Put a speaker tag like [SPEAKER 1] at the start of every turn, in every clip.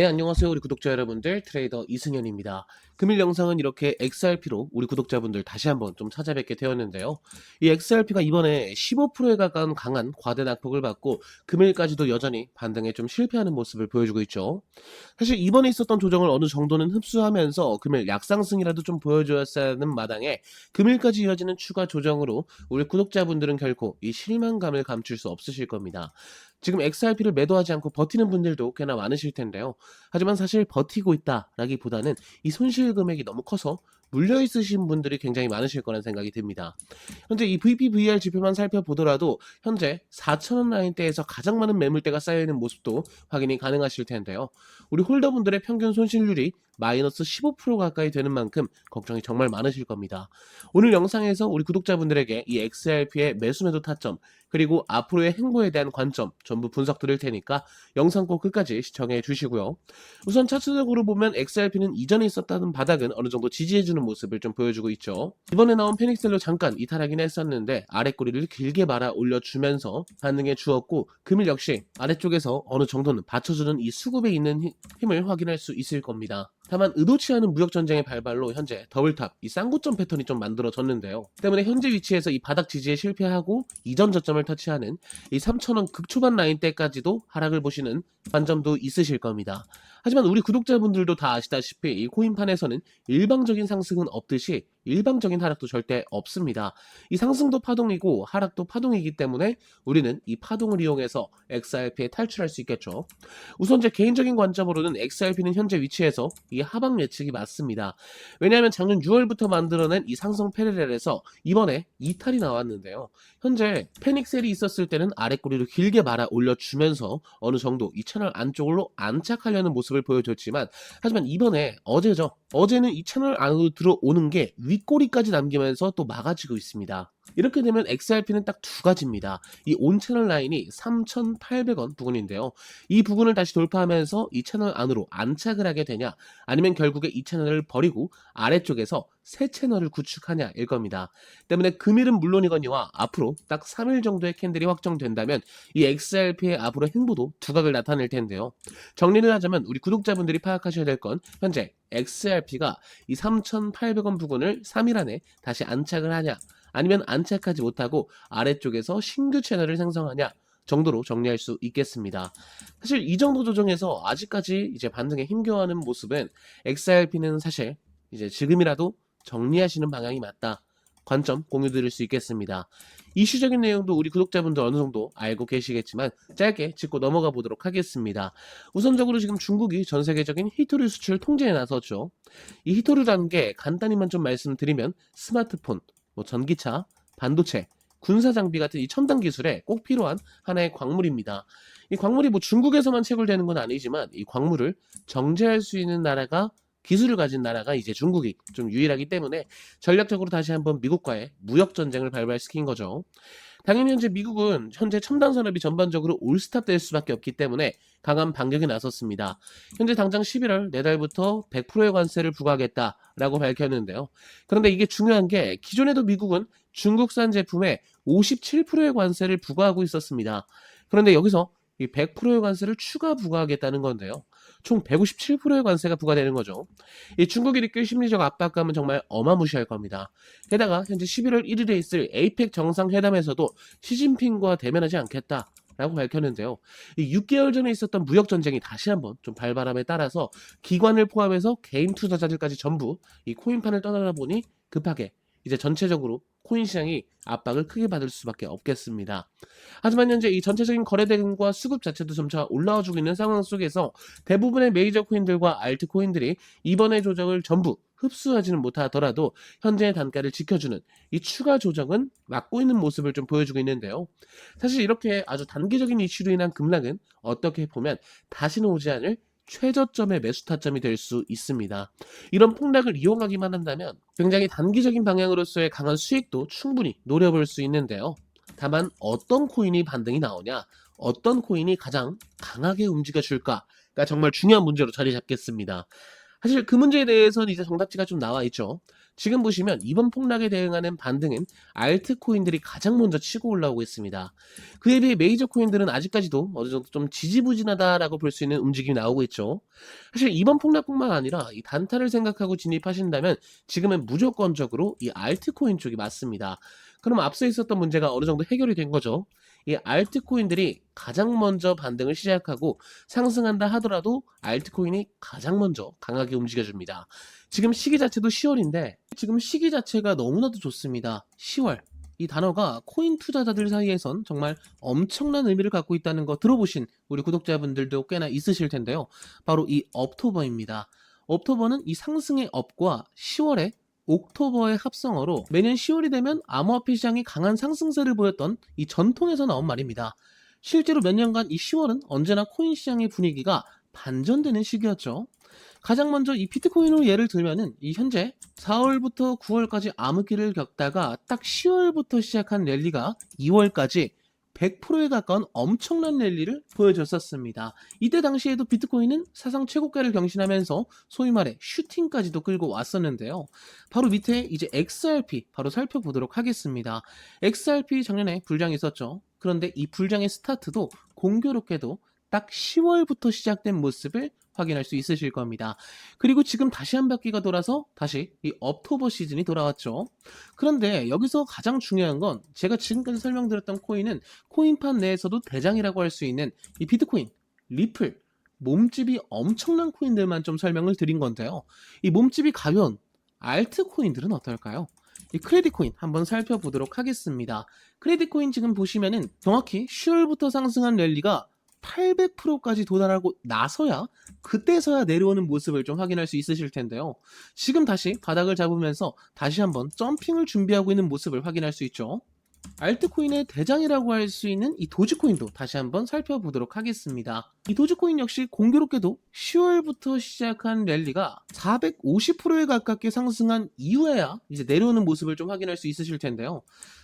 [SPEAKER 1] 네, 안녕하세요. 우리 구독자 여러분들, 트레이더 이승현입니다. 금일 영상은 이렇게 XRP로 우리 구독자분들 다시 한번 좀 찾아뵙게 되었는데요. 이 XRP가 이번에 15%에 가까운 강한 과대 낙폭을 받고 금일까지도 여전히 반등에 좀 실패하는 모습을 보여주고 있죠. 사실 이번에 있었던 조정을 어느 정도는 흡수하면서 금일 약상승이라도 좀 보여줘야 하는 마당에 금일까지 이어지는 추가 조정으로 우리 구독자분들은 결코 이 실망감을 감출 수 없으실 겁니다. 지금 XRP를 매도하지 않고 버티는 분들도 꽤나 많으실 텐데요. 하지만 사실 버티고 있다라기보다는 이 손실 금액이 너무 커서 물려 있으신 분들이 굉장히 많으실 거란 생각이 듭니다. 현재 이 VPVR 지표만 살펴보더라도 현재 4,000원 라인대에서 가장 많은 매물대가 쌓여있는 모습도 확인이 가능하실 텐데요. 우리 홀더분들의 평균 손실률이 마이너스 15% 가까이 되는 만큼 걱정이 정말 많으실 겁니다. 오늘 영상에서 우리 구독자분들에게 이 XRP의 매수매도 타점 그리고 앞으로의 행보에 대한 관점 전부 분석 드릴 테니까 영상 꼭 끝까지 시청해 주시고요. 우선 차트적으로 보면 XRP는 이전에 있었다는 바닥은 어느 정도 지지해주는 모습을 좀 보여주고 있죠. 이번에 나온 페닉셀로 잠깐 이탈하긴 했었는데 아래 꼬리를 길게 말아 올려주면서 반등해 주었고 금일 역시 아래쪽에서 어느 정도는 받쳐주는 이 수급에 있는 힘을 확인할 수 있을 겁니다. 다만 의도치 않은 무역전쟁의 발발로 현재 더블탑, 이 쌍고점 패턴이 좀 만들어졌는데요. 때문에 현재 위치에서 이 바닥 지지에 실패하고 이전 저점을 터치하는 이 3,000원 극초반 라인대까지도 하락을 보시는 관점도 있으실 겁니다. 하지만 우리 구독자분들도 다 아시다시피 이 코인판에서는 일방적인 상승은 없듯이 일방적인 하락도 절대 없습니다. 이 상승도 파동이고 하락도 파동이기 때문에 우리는 이 파동을 이용해서 XRP에 탈출할 수 있겠죠. 우선 제 개인적인 관점으로는 XRP는 현재 위치에서 이 하방 예측이 맞습니다. 왜냐하면 작년 6월부터 만들어낸 이 상승 패러렐에서 이번에 이탈이 나왔는데요. 현재 패닉셀이 있었을 때는 아랫꼬리를 길게 말아 올려주면서 어느 정도 이 채널 안쪽으로 안착하려는 모습을 보여줬지만 하지만 이번에 어제는 이 채널 안으로 들어오는 게 윗꼬리까지 남기면서 또 막아지고 있습니다. 이렇게 되면 XRP는 딱 두 가지입니다. 이 온 채널 라인이 3,800원 부근인데요. 이 부근을 다시 돌파하면서 이 채널 안으로 안착을 하게 되냐 아니면 결국에 이 채널을 버리고 아래쪽에서 새 채널을 구축하냐일 겁니다. 때문에 금일은 물론이거니와 앞으로 딱 3일 정도의 캔들이 확정된다면 이 XRP의 앞으로 행보도 두각을 나타낼 텐데요. 정리를 하자면 우리 구독자분들이 파악하셔야 될 건 현재 XRP가 이 3,800원 부근을 3일 안에 다시 안착을 하냐 아니면 안착하지 못하고 아래쪽에서 신규 채널을 생성하냐 정도로 정리할 수 있겠습니다. 사실 이 정도 조정에서 아직까지 이제 반등에 힘겨워하는 모습은 XRP는 사실 이제 지금이라도 정리하시는 방향이 맞다. 관점 공유 드릴 수 있겠습니다. 이슈적인 내용도 우리 구독자분들 어느 정도 알고 계시겠지만 짧게 짚고 넘어가 보도록 하겠습니다. 우선적으로 지금 중국이 전 세계적인 히토류 수출 통제에 나섰죠. 이 히토류라는 게 간단히만 좀 말씀드리면 스마트폰, 전기차, 반도체, 군사 장비 같은 이 첨단 기술에 꼭 필요한 하나의 광물입니다. 이 광물이 중국에서만 채굴되는 건 아니지만 이 광물을 정제할 수 있는 나라가 기술을 가진 나라가 이제 중국이 좀 유일하기 때문에 전략적으로 다시 한번 미국과의 무역 전쟁을 발발시킨 거죠. 당연히 현재 미국은 현재 첨단 산업이 전반적으로 올스탑 될 수밖에 없기 때문에 강한 반격에 나섰습니다. 현재 당장 11월 내달부터 100%의 관세를 부과하겠다라고 밝혔는데요. 그런데 이게 중요한 게 기존에도 미국은 중국산 제품에 57%의 관세를 부과하고 있었습니다. 그런데 여기서 이 100%의 관세를 추가 부과하겠다는 건데요. 총 157%의 관세가 부과되는 거죠. 이 중국이 느낄 심리적 압박감은 정말 어마무시할 겁니다. 게다가 현재 11월 1일에 있을 에이펙 정상회담에서도 시진핑과 대면하지 않겠다. 라고 밝혔는데요. 이 6개월 전에 있었던 무역 전쟁이 다시 한번 좀 발발함에 따라서 기관을 포함해서 개인 투자자들까지 전부 이 코인판을 떠나다 보니 급하게 이제 전체적으로 코인 시장이 압박을 크게 받을 수밖에 없겠습니다. 하지만 현재 이 전체적인 거래대금과 수급 자체도 점차 올라와주고 있는 상황 속에서 대부분의 메이저 코인들과 알트 코인들이 이번의 조정을 전부 흡수하지는 못하더라도 현재의 단가를 지켜주는 이 추가 조정은 막고 있는 모습을 좀 보여주고 있는데요. 사실 이렇게 아주 단기적인 이슈로 인한 급락은 어떻게 보면 다시는 오지 않을 최저점의 매수 타점이 될 수 있습니다. 이런 폭락을 이용하기만 한다면 굉장히 단기적인 방향으로서의 강한 수익도 충분히 노려볼 수 있는데요. 다만 어떤 코인이 반등이 나오냐, 어떤 코인이 가장 강하게 움직여 줄까가 정말 중요한 문제로 자리 잡겠습니다. 사실 그 문제에 대해서는 이제 정답지가 좀 나와 있죠. 지금 보시면 이번 폭락에 대응하는 반등은 알트코인들이 가장 먼저 치고 올라오고 있습니다. 그에 비해 메이저 코인들은 아직까지도 어느 정도 좀 지지부진하다라고 볼 수 있는 움직임이 나오고 있죠. 사실 이번 폭락뿐만 아니라 이 단타를 생각하고 진입하신다면 지금은 무조건적으로 이 알트코인 쪽이 맞습니다. 그럼 앞서 있었던 문제가 어느 정도 해결이 된 거죠. 이 알트코인들이 가장 먼저 반등을 시작하고 상승한다 하더라도 알트코인이 가장 먼저 강하게 움직여줍니다. 지금 시기 자체도 10월인데 지금 시기 자체가 너무나도 좋습니다. 10월. 이 단어가 코인 투자자들 사이에선 정말 엄청난 의미를 갖고 있다는 거 들어보신 우리 구독자분들도 꽤나 있으실 텐데요. 바로 이 업토버입니다. 업토버는 이 상승의 업과 10월에 옥토버의 합성어로 매년 10월이 되면 암호화폐 시장이 강한 상승세를 보였던 이 전통에서 나온 말입니다. 실제로 몇 년간 이 10월은 언제나 코인 시장의 분위기가 반전되는 시기였죠. 가장 먼저 이 비트코인으로 예를 들면은 이 현재 4월부터 9월까지 암흑기를 겪다가 딱 10월부터 시작한 랠리가 2월까지 100%에 가까운 엄청난 랠리를 보여줬었습니다. 이때 당시에도 비트코인은 사상 최고가를 경신하면서 소위 말해 슈팅까지도 끌고 왔었는데요. 바로 밑에 이제 XRP 바로 살펴보도록 하겠습니다. XRP 작년에 불장이 있었죠. 그런데 이 불장의 스타트도 공교롭게도 딱 10월부터 시작된 모습을 확인할 수 있으실 겁니다. 그리고 지금 다시 한 바퀴가 돌아서 다시 이 업토버 시즌이 돌아왔죠. 그런데 여기서 가장 중요한 건 제가 지금까지 설명드렸던 코인은 코인판 내에서도 대장이라고 할 수 있는 이 비트코인, 리플, 몸집이 엄청난 코인들만 좀 설명을 드린 건데요. 이 몸집이 가벼운 알트코인들은 어떨까요? 이 크레딧코인 한번 살펴보도록 하겠습니다. 크레딧코인 지금 보시면은 정확히 10월부터 상승한 랠리가 800%까지 도달하고 나서야 그때서야 내려오는 모습을 좀 확인할 수 있으실 텐데요. 지금 다시 바닥을 잡으면서 다시 한번 점핑을 준비하고 있는 모습을 확인할 수 있죠. 알트코인의 대장이라고 할 수 있는 이 도지코인도 다시 한번 살펴보도록 하겠습니다. 이 도지코인 역시 공교롭게도 10월부터 시작한 랠리가 450%에 가깝게 상승한 이후에야 이제 내려오는 모습을 좀 확인할 수 있으실 텐데요.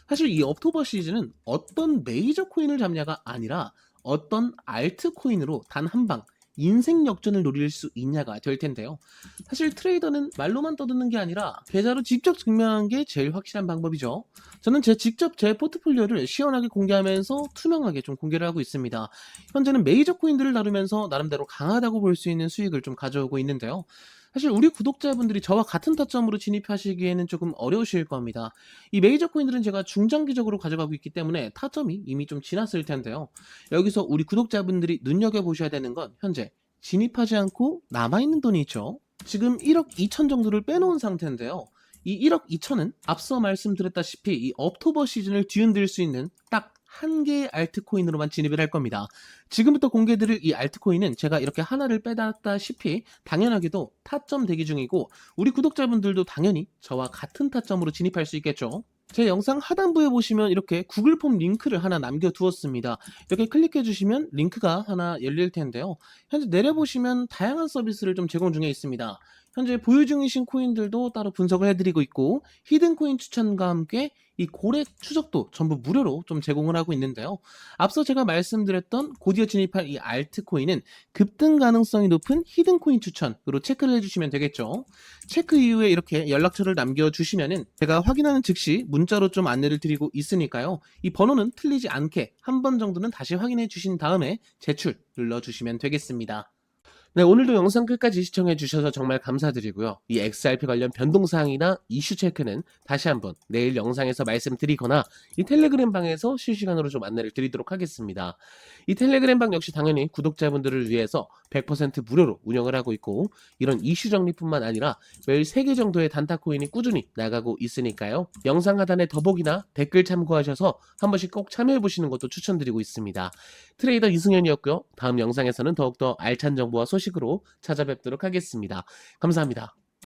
[SPEAKER 1] 사실 이 옥토버 시즌은 어떤 메이저 코인을 잡냐가 아니라 어떤 알트코인으로 단 한 방 인생 역전을 노릴 수 있냐가 될 텐데요. 사실 트레이더는 말로만 떠드는 게 아니라 계좌로 직접 증명한 게 제일 확실한 방법이죠. 저는 직접 제 포트폴리오를 시원하게 공개하면서 투명하게 좀 공개를 하고 있습니다. 현재는 메이저 코인들을 다루면서 나름대로 강하다고 볼 수 있는 수익을 좀 가져오고 있는데요. 사실 우리 구독자분들이 저와 같은 타점으로 진입하시기에는 조금 어려우실 겁니다. 이 메이저 코인들은 제가 중장기적으로 가져가고 있기 때문에 타점이 이미 좀 지났을 텐데요. 여기서 우리 구독자분들이 눈여겨보셔야 되는 건 현재 진입하지 않고 남아있는 돈이 있죠. 지금 1억 2천 정도를 빼놓은 상태인데요. 이 1억 2천은 앞서 말씀드렸다시피 이 업토버 시즌을 뒤흔들 수 있는 딱 한 개의 알트코인으로만 진입을 할 겁니다. 지금부터 공개드릴 이 알트코인은 제가 이렇게 하나를 빼놨다시피 당연하게도 타점 대기 중이고 우리 구독자분들도 당연히 저와 같은 타점으로 진입할 수 있겠죠. 제 영상 하단부에 보시면 이렇게 구글 폼 링크를 하나 남겨두었습니다. 이렇게 클릭해 주시면 링크가 하나 열릴 텐데요. 현재 내려보시면 다양한 서비스를 좀 제공 중에 있습니다. 현재 보유 중이신 코인들도 따로 분석을 해드리고 있고 히든 코인 추천과 함께 이 고래 추적도 전부 무료로 좀 제공을 하고 있는데요. 앞서 제가 말씀드렸던 곧이어 진입할 이 알트코인은 급등 가능성이 높은 히든 코인 추천으로 체크를 해주시면 되겠죠. 체크 이후에 이렇게 연락처를 남겨주시면은 제가 확인하는 즉시 문자로 좀 안내를 드리고 있으니까요. 이 번호는 틀리지 않게 한 번 정도는 다시 확인해 주신 다음에 제출 눌러주시면 되겠습니다. 네, 오늘도 영상 끝까지 시청해 주셔서 정말 감사드리고요. 이 XRP 관련 변동사항이나 이슈 체크는 다시 한번 내일 영상에서 말씀드리거나 이 텔레그램 방에서 실시간으로 좀 안내를 드리도록 하겠습니다. 이 텔레그램 방 역시 당연히 구독자분들을 위해서 100% 무료로 운영을 하고 있고 이런 이슈 정리뿐만 아니라 매일 3개 정도의 단타 코인이 꾸준히 나가고 있으니까요. 영상 하단에 더보기나 댓글 참고하셔서 한 번씩 꼭 참여해 보시는 것도 추천드리고 있습니다. 트레이더 이승현이었고요. 다음 영상에서는 더욱더 알찬 정보와 소식으로 찾아뵙도록 하겠습니다. 감사합니다.